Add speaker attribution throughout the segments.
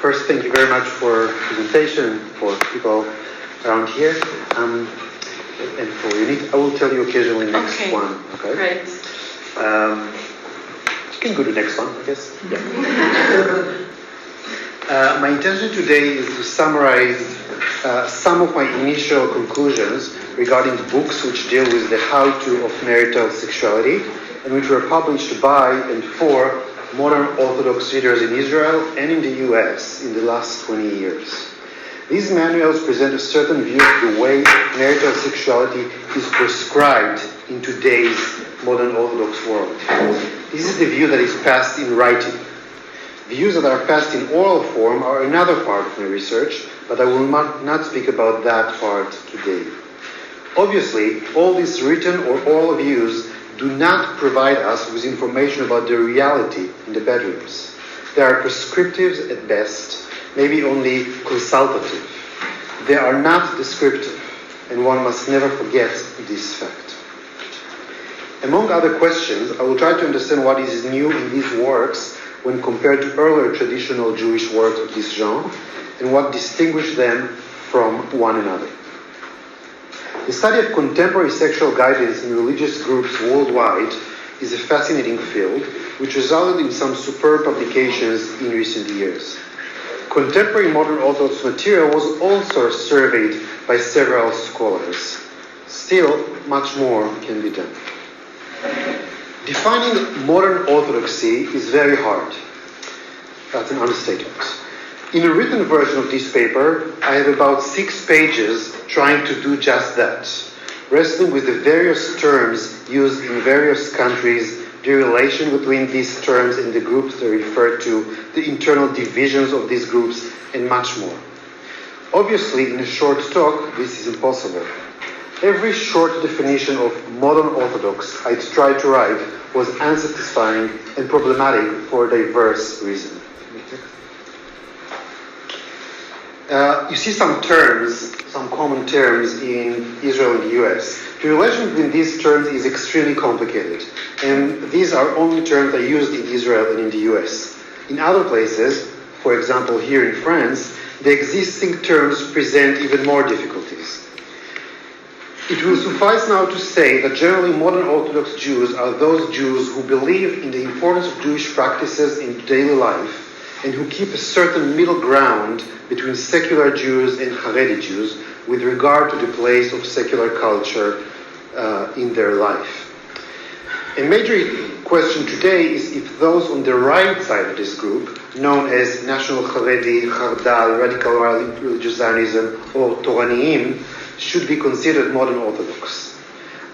Speaker 1: First, thank you very much for the presentation, for people around here, and for unique. I will tell you occasionally next one. Okay.
Speaker 2: Great.
Speaker 1: You can go to the next one, I guess. Yeah. My intention today is to summarize some of my initial conclusions regarding books which deal with the how-to of marital sexuality and which were published by and for modern Orthodox readers in Israel and in the US in the last 20 years. These manuals present a certain view of the way marital sexuality is prescribed in today's modern Orthodox world. This is the view that is passed in writing. Views that are passed in oral form are another part of my research, but I will not speak about that part today. Obviously, all these written or oral views do not provide us with information about the reality in the bedrooms. They are prescriptive at best, maybe only consultative. They are not descriptive, and one must never forget this fact. Among other questions, I will try to understand what is new in these works when compared to earlier traditional Jewish works of this genre, and what distinguishes them from one another. The study of contemporary sexual guidance in religious groups worldwide is a fascinating field, which resulted in some superb publications in recent years. Contemporary modern Orthodox material was also surveyed by several scholars. Still, much more can be done. Defining modern Orthodoxy is very hard. That's an understatement. In a written version of this paper, I have about 6 pages trying to do just that, wrestling with the various terms used in various countries, the relation between these terms and the groups they refer to, the internal divisions of these groups, and much more. Obviously, in a short talk, this is impossible. Every short definition of modern Orthodox I tried to write was unsatisfying and problematic for a diverse reason. You see some terms, some common terms in Israel and the US. The relation between these terms is extremely complicated, and these are only terms that are used in Israel and in the US. In other places, for example here in France, the existing terms present even more difficulties. It will suffice now to say that generally modern Orthodox Jews are those Jews who believe in the importance of Jewish practices in daily life and who keep a certain middle ground between secular Jews and Haredi Jews with regard to the place of secular culture in their life. A major question today is if those on the right side of this group, known as National Haredi, Hardal, Radical Religious Zionism, or Toraniim, should be considered modern Orthodox.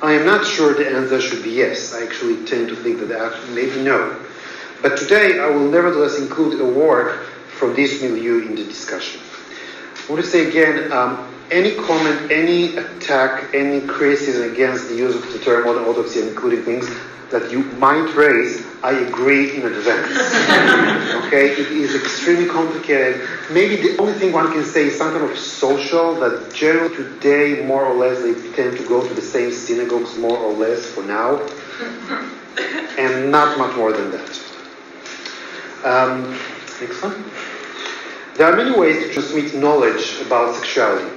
Speaker 1: I am not sure the answer should be yes. I actually tend to think that the answer may be no. But today I will nevertheless include a work from this milieu in the discussion. I want to say again, any comment, any attack, any criticism against the use of the term modern Orthodoxy, including things that you might raise, I agree in advance. Okay, it is extremely complicated. Maybe the only thing one can say is some kind of social, that generally today, more or less, they tend to go to the same synagogues, more or less, for now, and not much more than that. Next one. There are many ways to transmit knowledge about sexuality.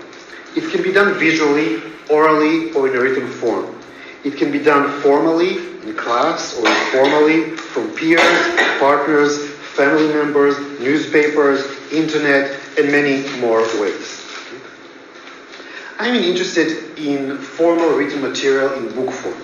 Speaker 1: It can be done visually, orally, or in a written form. It can be done formally, in class, or informally, from peers, partners, family members, newspapers, internet, and many more ways. I'm interested in formal written material in book form.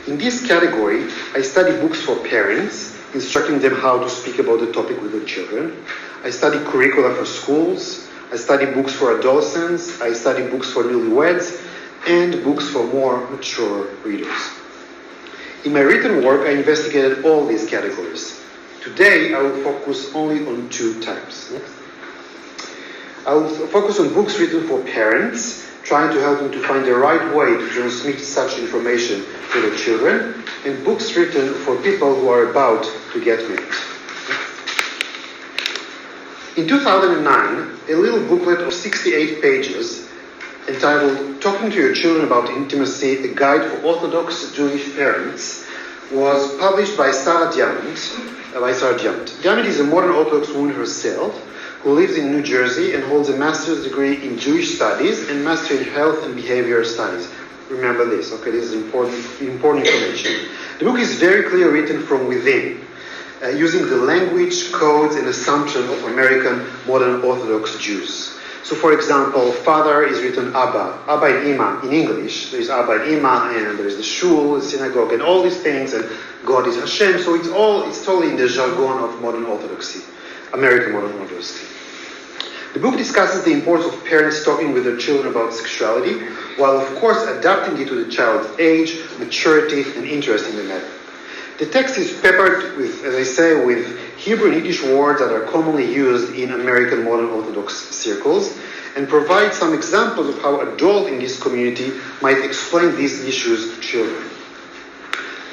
Speaker 1: In this category, I study books for parents, instructing them how to speak about the topic with their children. I study curricula for schools. I study books for adolescents. I study books for newlyweds, and books for more mature readers. In my written work, I investigated all these categories. Today, I will focus only on 2 types. Next. I will focus on books written for parents, trying to help them to find the right way to transmit such information to their children, and books written for people who are about to get married. In 2009, a little booklet of 68 pages entitled Talking to Your Children About Intimacy, a Guide for Orthodox Jewish Parents, was published by Sarah Diamond. Diamond is a modern Orthodox woman herself, who lives in New Jersey and holds a master's degree in Jewish studies and master in health and behavior studies. Remember this, okay? This is important information. The book is very clearly written from within, using the language, codes, and assumptions of American modern Orthodox Jews. So, for example, father is written Abba and Ima in English. There is Abba and Ima, and there is the shul, the synagogue, and all these things, and God is Hashem. So it's totally in the jargon of modern Orthodoxy, American modern Orthodoxy. The book discusses the importance of parents talking with their children about sexuality, while of course adapting it to the child's age, maturity, and interest in the matter. The text is peppered with, as I say, with Hebrew and Yiddish words that are commonly used in American modern Orthodox circles, and provides some examples of how adults in this community might explain these issues to children.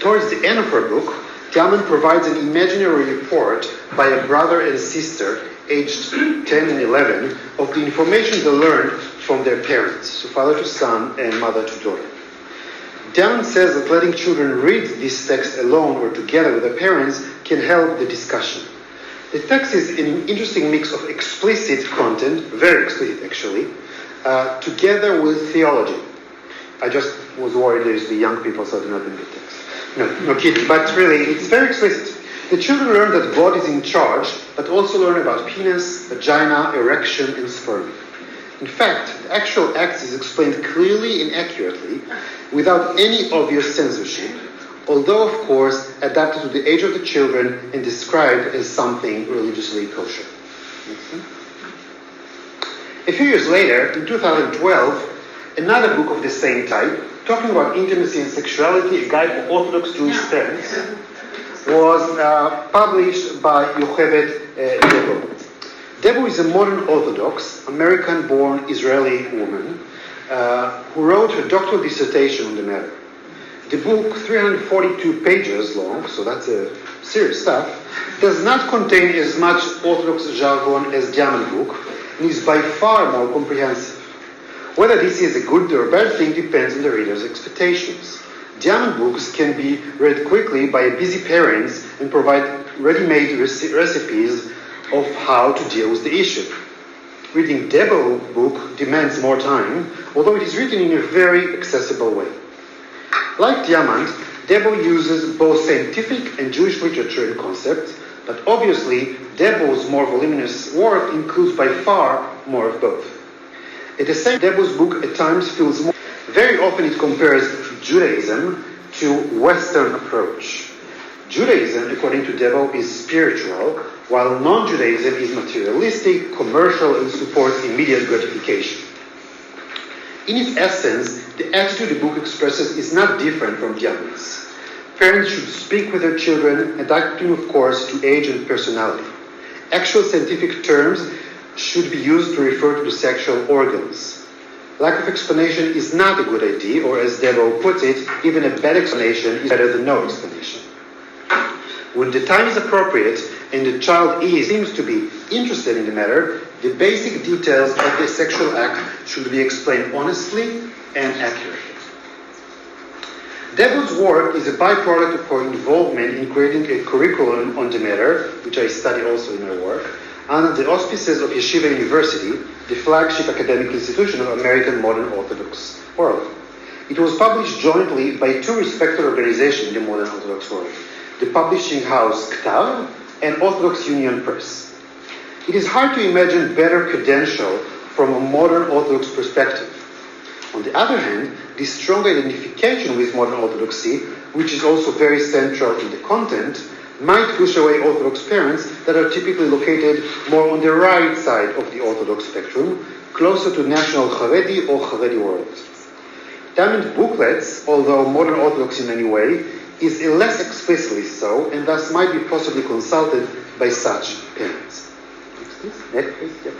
Speaker 1: Towards the end of her book, Diamond provides an imaginary report by a brother and sister, aged 10 and 11, of the information they learned from their parents, so father to son and mother to daughter. Diamond says that letting children read this text alone or together with their parents can help the discussion. The text is an interesting mix of explicit content, very explicit actually, together with theology. I just was worried there's the young people, so I did not read the text. No kidding, but really, it's very explicit. The children learn that God is in charge, but also learn about penis, vagina, erection, and sperm. In fact, the actual act is explained clearly and accurately, without any obvious censorship, although, of course, adapted to the age of the children and described as something religiously kosher. A few years later, in 2012, another book of the same type, talking about intimacy and sexuality, a guide for Orthodox Jewish parents, was published by Yocheved Debo. Debo is a modern Orthodox, American-born Israeli woman who wrote her doctoral dissertation on the matter. The book, 342 pages long, so that's serious stuff, does not contain as much Orthodox jargon as Diamond book, and is by far more comprehensive. Whether this is a good or bad thing depends on the reader's expectations. Diamond books can be read quickly by busy parents and provide ready-made recipes of how to deal with the issue. Reading Debo's book demands more time, although it is written in a very accessible way. Like Diamond, Debo uses both scientific and Jewish literature and concepts, but obviously Debo's more voluminous work includes by far more of both. At the same time, Debo's book at times feels more. Very often it compares Judaism to Western approach. Judaism, according to Debo, is spiritual, while non-Judaism is materialistic, commercial, and supports immediate gratification. In its essence, the attitude the book expresses is not different from Diamond's. Parents should speak with their children, adapting, of course, to age and personality. Actual scientific terms should be used to refer to the sexual organs. Lack of explanation is not a good idea, or as Debo puts it, even a bad explanation is better than no explanation. When the time is appropriate and the child seems to be interested in the matter, the basic details of the sexual act should be explained honestly and accurately. Debo's work is a byproduct of her involvement in creating a curriculum on the matter, which I study also in my work, under the auspices of Yeshiva University, the flagship academic institution of American modern Orthodox world. It was published jointly by two respected organizations in the modern Orthodox world, the publishing house Ktav and Orthodox Union Press. It is hard to imagine better credential from a modern Orthodox perspective. On the other hand, this strong identification with modern Orthodoxy, which is also very central in the content, might push away Orthodox parents that are typically located more on the right side of the Orthodox spectrum, closer to national Haredi or Haredi world. Diamond booklets, although modern Orthodox in many ways, is less explicitly so, and thus might be possibly consulted by such parents. Next, please. Yep.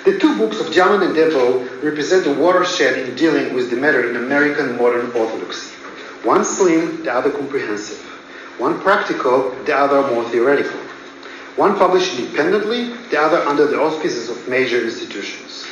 Speaker 1: The two books of Diamond and Debo represent a watershed in dealing with the matter in American modern Orthodoxy. One slim, the other comprehensive. One practical, the other more theoretical. One published independently, the other under the auspices of major institutions.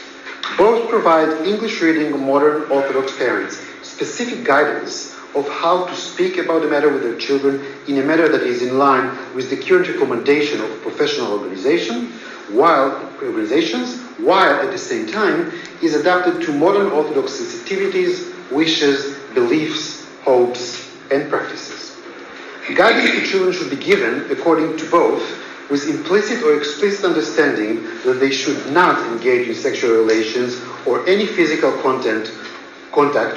Speaker 1: Both provide English reading modern Orthodox parents specific guidance of how to speak about the matter with their children in a manner that is in line with the current recommendation of professional organizations, while at the same time is adapted to modern Orthodox sensitivities, wishes, beliefs, hopes, and practices. Guidance to children should be given, according to both, with implicit or explicit understanding that they should not engage in sexual relations or any physical contact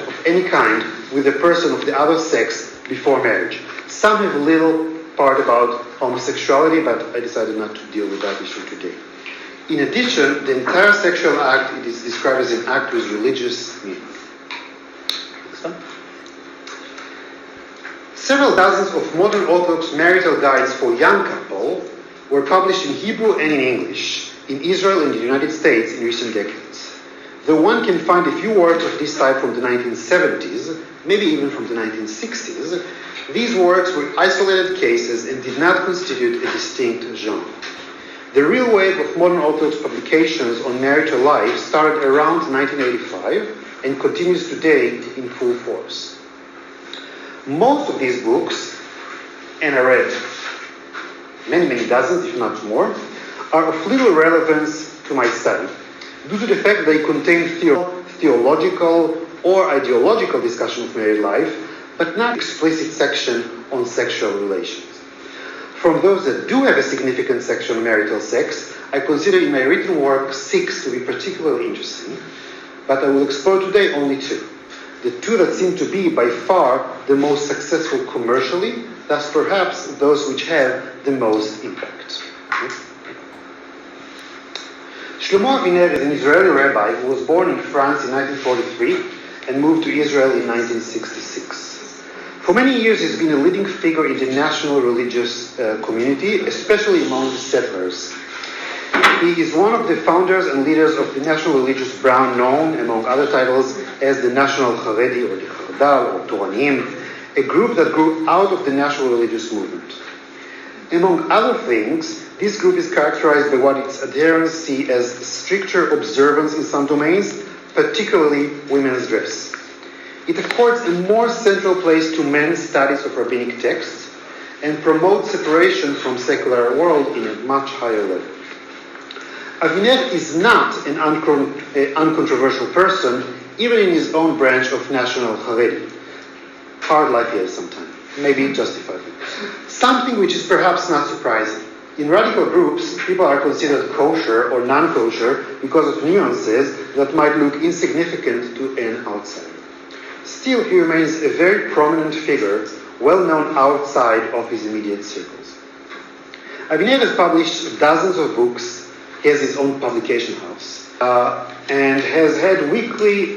Speaker 1: of any kind with a person of the other sex before marriage. Some have a little part about homosexuality, but I decided not to deal with that issue today. In addition, the entire sexual act is described as an act with religious meaning. Several dozens of modern Orthodox marital guides for young couples were published in Hebrew and in English in Israel and the United States in recent decades. Though one can find a few works of this type from the 1970s, maybe even from the 1960s, these works were isolated cases and did not constitute a distinct genre. The real wave of modern Orthodox publications on marital life started around 1985 and continues today in full force. Most of these books, and I read many dozens, if not more, are of little relevance to my study, due to the fact that they contain theological or ideological discussion of married life, but not explicit section on sexual relations. From those that do have a significant section on marital sex, I consider in my written work 6 to be particularly interesting, but I will explore today only 2. The 2 that seem to be by far the most successful commercially, thus perhaps those which have the most impact. Shlomo Aviner is an Israeli rabbi who was born in France in 1943 and moved to Israel in 1966. For many years he's been a leading figure in the national religious community, especially among the settlers. He is one of the founders and leaders of the National Religious Brown, known, among other titles, as the National Haredi or the Chardal or Toranim, a group that grew out of the national religious movement. Among other things, this group is characterized by what its adherents see as stricter observance in some domains, particularly women's dress. It accords a more central place to men's studies of rabbinic texts and promotes separation from secular world in a much higher level. Aviner is not an uncontroversial person, even in his own branch of National Haredi. Hard life he has sometimes, maybe justifiably. Something which is perhaps not surprising. In radical groups, people are considered kosher or non-kosher because of nuances that might look insignificant to an outsider. Still, he remains a very prominent figure, well known outside of his immediate circles. Aviner has published dozens of books. He has his own publication house and has had weekly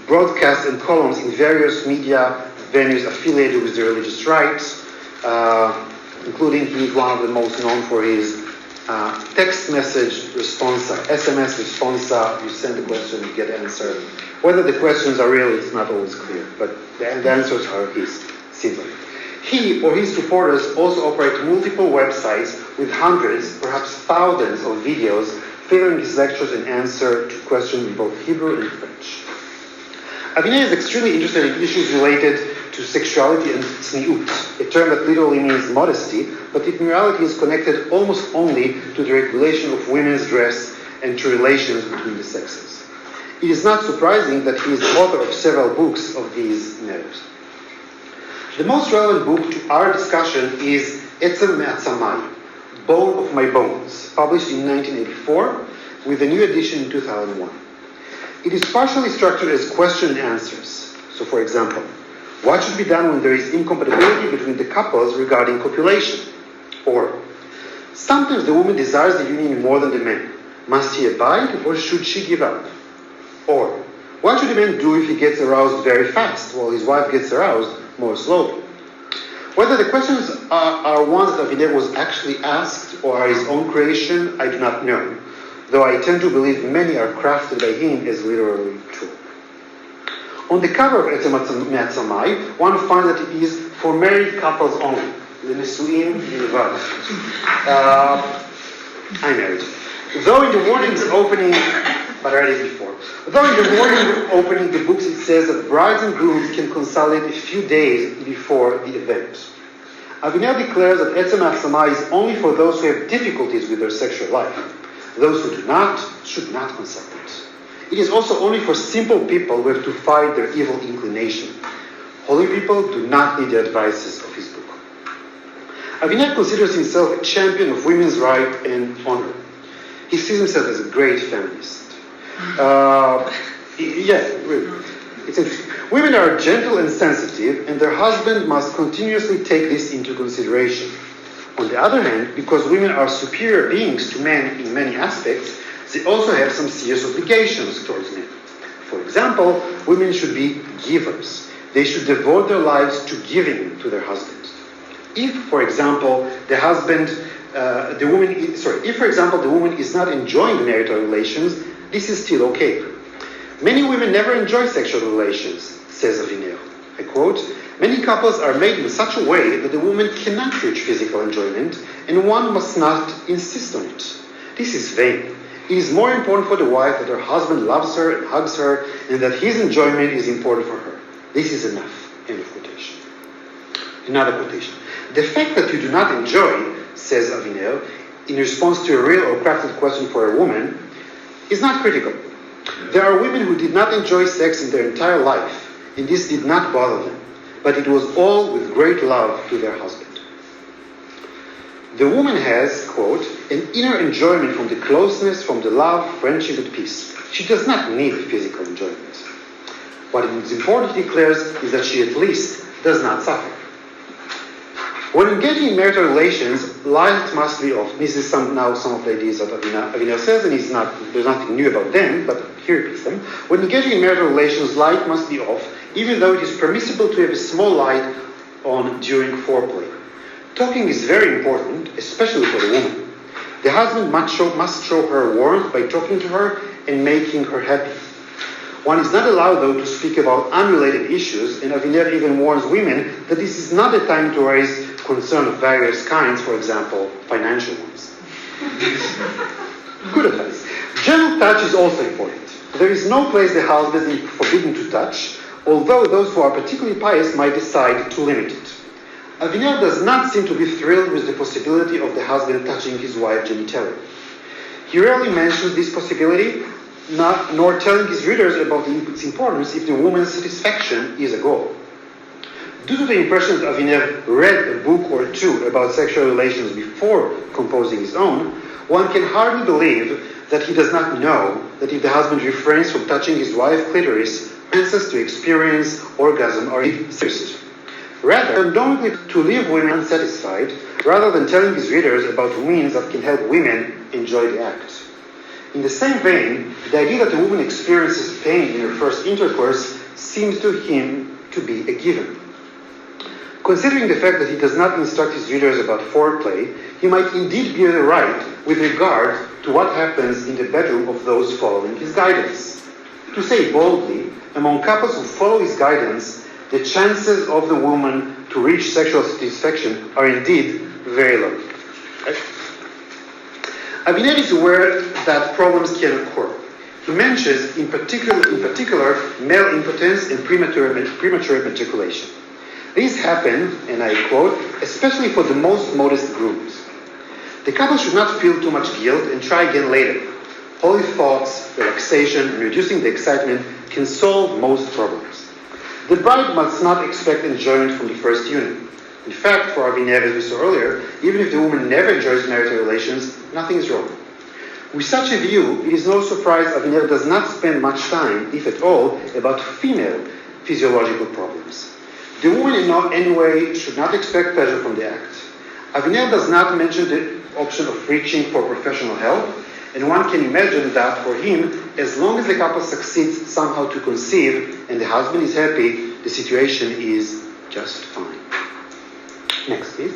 Speaker 1: broadcasts and columns in various media venues affiliated with the religious right, including he is one of the most known for his text message responsa, SMS responsa. You send a question, you get an answer. Whether the questions are real, it's not always clear, but the answers are his, seems like. He or his supporters also operate multiple websites with hundreds, perhaps thousands of videos filling his lectures and answer to questions in both Hebrew and French. Aviner is extremely interested in issues related to sexuality and tzniut, a term that literally means modesty, but in reality is connected almost only to the regulation of women's dress and to relations between the sexes. It is not surprising that he is the author of several books of these matters. The most relevant book to our discussion is Etzem Me'atzamai, Bone of My Bones, published in 1984, with a new edition in 2001. It is partially structured as question and answers. So, for example, what should be done when there is incompatibility between the couples regarding copulation? Or, sometimes the woman desires the union more than the man. Must he abide or should she give up? Or, what should a man do if he gets aroused very fast while his wife gets aroused more slowly? Whether the questions are ones that Aviner was actually asked or are his own creation, I do not know, though I tend to believe many are crafted by him as literally true. On the cover of Etzem Me'atzamai, one finds that it is for married couples only. L'nesuim bilvad. I'm married. Though in the warnings opening but I read it before. Although in the morning opening the books it says that brides and grooms can consolidate a few days before the event. Avinel declares that Etzem Achsama is only for those who have difficulties with their sexual life. Those who do not should not consultate. It is also only for simple people who have to fight their evil inclination. Holy people do not need the advices of his book. Avinel considers himself a champion of women's rights and honor. He sees himself as a great feminist. Really. It's interesting. Women are gentle and sensitive, and their husband must continuously take this into consideration. On the other hand, because women are superior beings to men in many aspects, they also have some serious obligations towards men. For example, women should be givers. They should devote their lives to giving to their husbands. If, for example, the woman is not enjoying marital relations, this is still okay. Many women never enjoy sexual relations, says Avinel. I quote, "Many couples are made in such a way that the woman cannot reach physical enjoyment, and one must not insist on it. This is vain. It is more important for the wife that her husband loves her and hugs her, and that his enjoyment is important for her. This is enough." End of quotation. Another quotation. "The fact that you do not enjoy," says Avinel, in response to a real or crafted question for a woman, "is not critical. There are women who did not enjoy sex in their entire life, and this did not bother them, but it was all with great love to their husband. The woman has," quote, "an inner enjoyment from the closeness, from the love, friendship, and peace. She does not need physical enjoyment. What is important," he declares, "is that she at least does not suffer." When engaging in marital relations, light must be off. This is some of the ideas that Avinel says, and there's nothing new about them, but here it is them. When engaging in marital relations, light must be off, even though it is permissible to have a small light on during foreplay. Talking is very important, especially for the woman. The husband must show her warmth by talking to her and making her happy. One is not allowed, though, to speak about unrelated issues, and Avinel even warns women that this is not a time to raise concern of various kinds, for example, financial ones. Good advice. Gentle touch is also important. There is no place the husband is forbidden to touch, although those who are particularly pious might decide to limit it. Avinel does not seem to be thrilled with the possibility of the husband touching his wife's genitalia. He rarely mentions this possibility, nor telling his readers about its importance if the woman's satisfaction is a goal. Due to the impression that Avinel read a book or two about sexual relations before composing his own, one can hardly believe that he does not know that if the husband refrains from touching his wife's clitoris, chances to experience orgasm are increased. Rather, knowing to leave women unsatisfied, rather than telling his readers about means that can help women enjoy the act. In the same vein, the idea that a woman experiences pain in her first intercourse seems to him to be a given. Considering the fact that he does not instruct his readers about foreplay, he might indeed be right with regard to what happens in the bedroom of those following his guidance. To say boldly, among couples who follow his guidance, the chances of the woman to reach sexual satisfaction are indeed very low. Okay? Avinel is aware that problems can occur. He mentions in particular male impotence and premature ejaculation. These happen, and I quote, especially for the most modest grooms. The couple should not feel too much guilt and try again later. Holy thoughts, relaxation, and reducing the excitement can solve most problems. The bride must not expect enjoyment from the first union. In fact, for Avinel, as we saw earlier, even if the woman never enjoys marital relations, nothing is wrong. With such a view, it is no surprise Avinel does not spend much time, if at all, about female physiological problems. The woman in any way should not expect pleasure from the act. Avinel does not mention the option of reaching for professional help, and one can imagine that for him, as long as the couple succeeds somehow to conceive and the husband is happy, the situation is just fine. Next, please.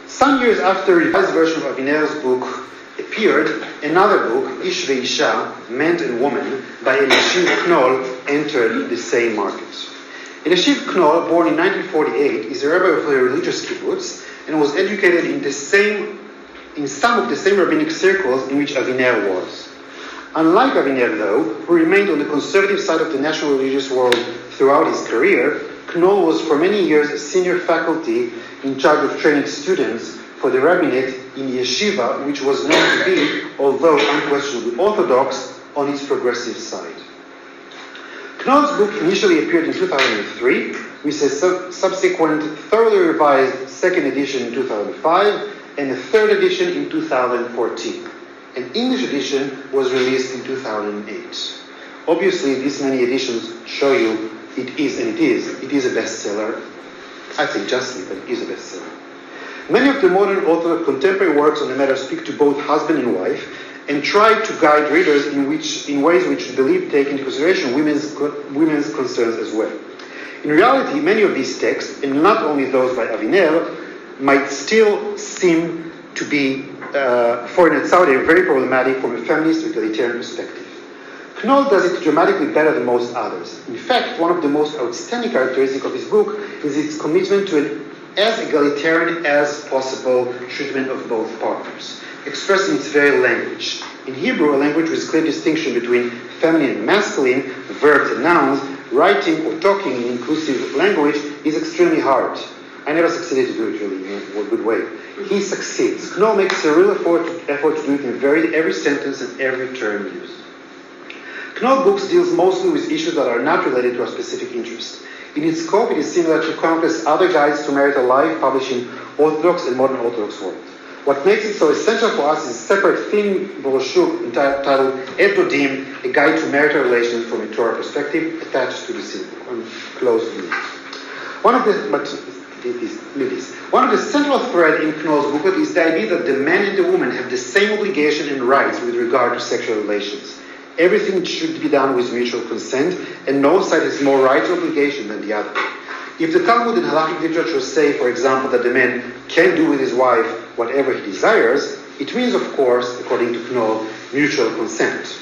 Speaker 1: Some years after the revised version of Avinel's book appeared, another book, Ish ve'isha, Man and Woman, by Elishiv Knoll, entered the same market. Elishiv Knoll, born in 1948, is a rabbi of a religious kibbutz and was educated in some of the same rabbinic circles in which Avinel was. Unlike Aviner, though, who remained on the conservative side of the national religious world throughout his career, Knoll was for many years a senior faculty in charge of training students for the rabbinate in yeshiva, which was known to be, although unquestionably orthodox, on its progressive side. Knoll's book initially appeared in 2003, with a subsequent thoroughly revised second edition in 2005 and a third edition in 2014. An English edition was released in 2008. Obviously, these many editions show you it is a bestseller. I think justly, but it is a bestseller. Many of the modern Orthodox contemporary works on the matter speak to both husband and wife and try to guide readers in ways which we believe take into consideration women's concerns as well. In reality, many of these texts, and not only those by Aviner, might still seem to be, for an outsider, very problematic from a feminist egalitarian perspective. Knoll does it dramatically better than most others. In fact, one of the most outstanding characteristics of his book is its commitment to an as egalitarian as possible treatment of both partners, expressed in its very language. In Hebrew, a language with clear distinction between feminine and masculine, verbs and nouns, writing or talking in inclusive language is extremely hard. I never succeeded to do it really in a good way. He succeeds. Knoll makes a real effort to do it in every sentence and every term used. Knoll books deals mostly with issues that are not related to our specific interest. In its scope, it is similar to countless other guides to marital life published in Orthodox and modern Orthodox world. What makes it so essential for us is a separate thin brochure entitled Etodim, a guide to marital relations from a Torah perspective, attached to the symbol, close to it. One of the central threads in Knoll's booklet is the idea that the man and the woman have the same obligation and rights with regard to sexual relations. Everything should be done with mutual consent, and no side has more rights or obligation than the other. If the Talmud and Halakhic literature say, for example, that the man can do with his wife whatever he desires, it means, of course, according to Knoll, mutual consent.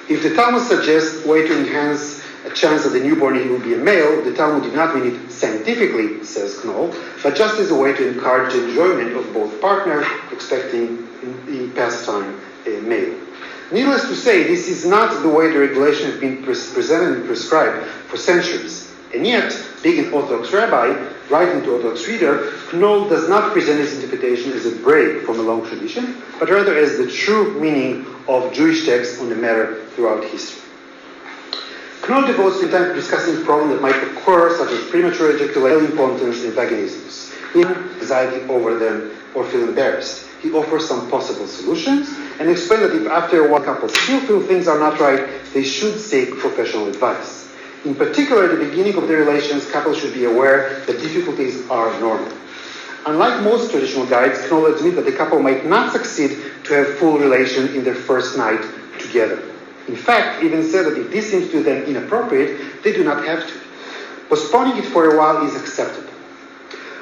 Speaker 1: If the Talmud suggests a way to enhance a chance that the newborn will be a male, the Talmud did not mean it scientifically, says Knoll, but just as a way to encourage the enjoyment of both partners, expecting in pastime a male. Needless to say, this is not the way the regulation has been presented and prescribed for centuries. And yet, being an Orthodox rabbi, writing to Orthodox reader, Knoll does not present his interpretation as a break from a long tradition, but rather as the true meaning of Jewish texts on the matter throughout history. Knoll devotes his time to discussing problems that might occur, such as premature ejaculation, impotence, and vaginismus, anxiety over them, or feel embarrassed. He offers some possible solutions and explains that if after one couple still feel things are not right, they should seek professional advice. In particular, at the beginning of their relations, couples should be aware that difficulties are normal. Unlike most traditional guides, Knoll admits that the couple might not succeed to have full relation in their first night together. In fact, even said that if this seems to them inappropriate, they do not have to. Postponing it for a while is acceptable.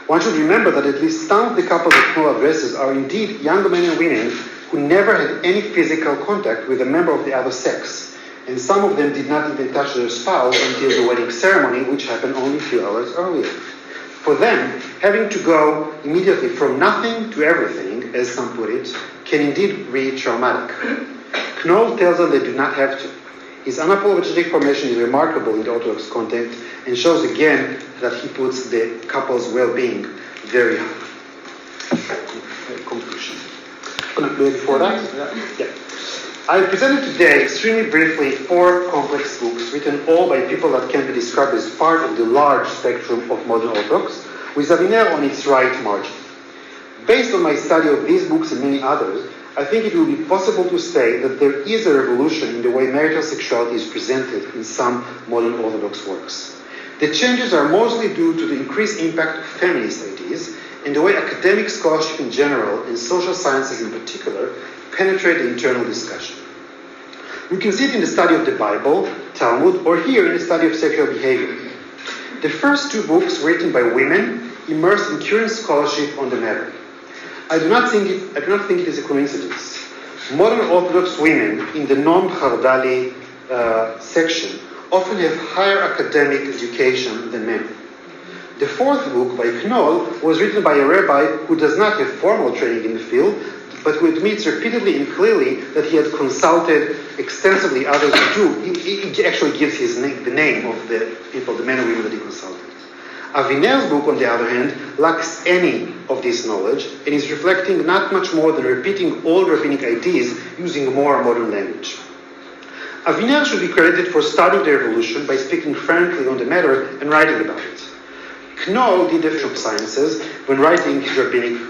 Speaker 1: One should remember that at least some of the couples that Knoll addresses are indeed young men and women who never had any physical contact with a member of the other sex, and some of them did not even touch their spouse until the wedding ceremony, which happened only a few hours earlier. For them, having to go immediately from nothing to everything, as some put it, can indeed be traumatic. Knoll tells them they do not have to. His unapologetic formation is remarkable in the Orthodox context and shows again that he puts the couple's well-being very high. Conclusion. Before that? Yeah. I presented today, extremely briefly, 4 complex books written all by people that can be described as part of the large spectrum of modern Orthodox, with Aviner on its right margin. Based on my study of these books and many others, I think it will be possible to say that there is a revolution in the way marital sexuality is presented in some modern Orthodox works. The changes are mostly due to the increased impact of feminist ideas and the way academic scholarship in general and social sciences in particular penetrate the internal discussion. You can see it in the study of the Bible, Talmud, or here in the study of sexual behavior. The first 2 books written by women immersed in current scholarship on the matter. I do not think it is a coincidence. Modern Orthodox women in the non-Hardali section often have higher academic education than men. The 4th book by Knoll was written by a rabbi who does not have formal training in the field, but who admits repeatedly and clearly that he had consulted extensively others who do. He actually gives the name of the people, the men and women that he consulted. Aviner's book, on the other hand, lacks any of this knowledge and is reflecting not much more than repeating old rabbinic ideas using more modern language. Aviner should be credited for starting the revolution by speaking frankly on the matter and writing about it. Knoll did the bishop sciences when writing his rabbinic.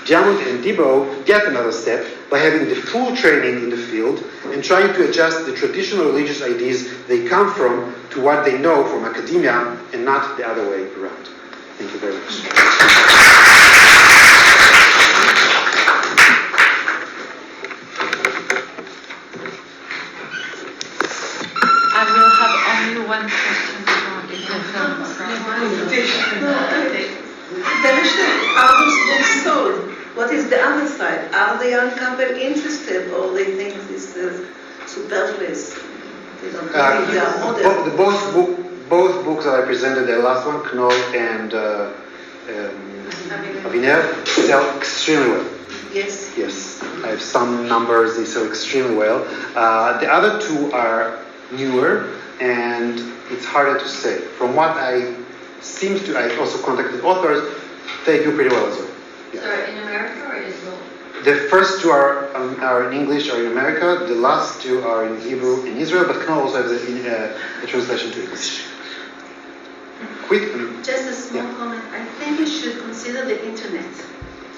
Speaker 1: Diamond and Debo get another step by having the full training in the field and trying to adjust the traditional religious ideas they come from to what they know from academia and not the other way around. Thank you very much.
Speaker 2: I will have only one question
Speaker 3: Are those books sold? What is the other side? Are the young couple interested, or they think this is superfluous? They don't think they are modern.
Speaker 1: Both books that I presented, the last one, Knoll and Aviner, sell extremely well.
Speaker 3: Yes.
Speaker 1: Yes, I have some numbers, they sell extremely well. The other two are newer, and it's harder to say. From what I also contacted authors, they do pretty well as well. Yeah.
Speaker 2: Sorry, in America or Israel?
Speaker 1: The first two are in English, are in America. The last two are in Hebrew in Israel, but Knoll also has a translation to English. Quick.
Speaker 3: Just a small comment. I think you should consider the internet.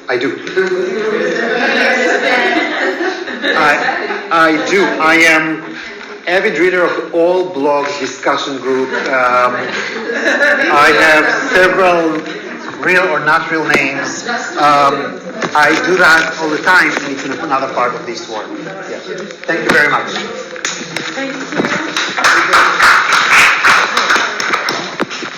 Speaker 1: I do. I do. I am avid reader of all blogs, discussion group. I have several real or not real names. I do that all the time, and it's another part of this work. Yeah. Thank you very much.
Speaker 2: Thank you.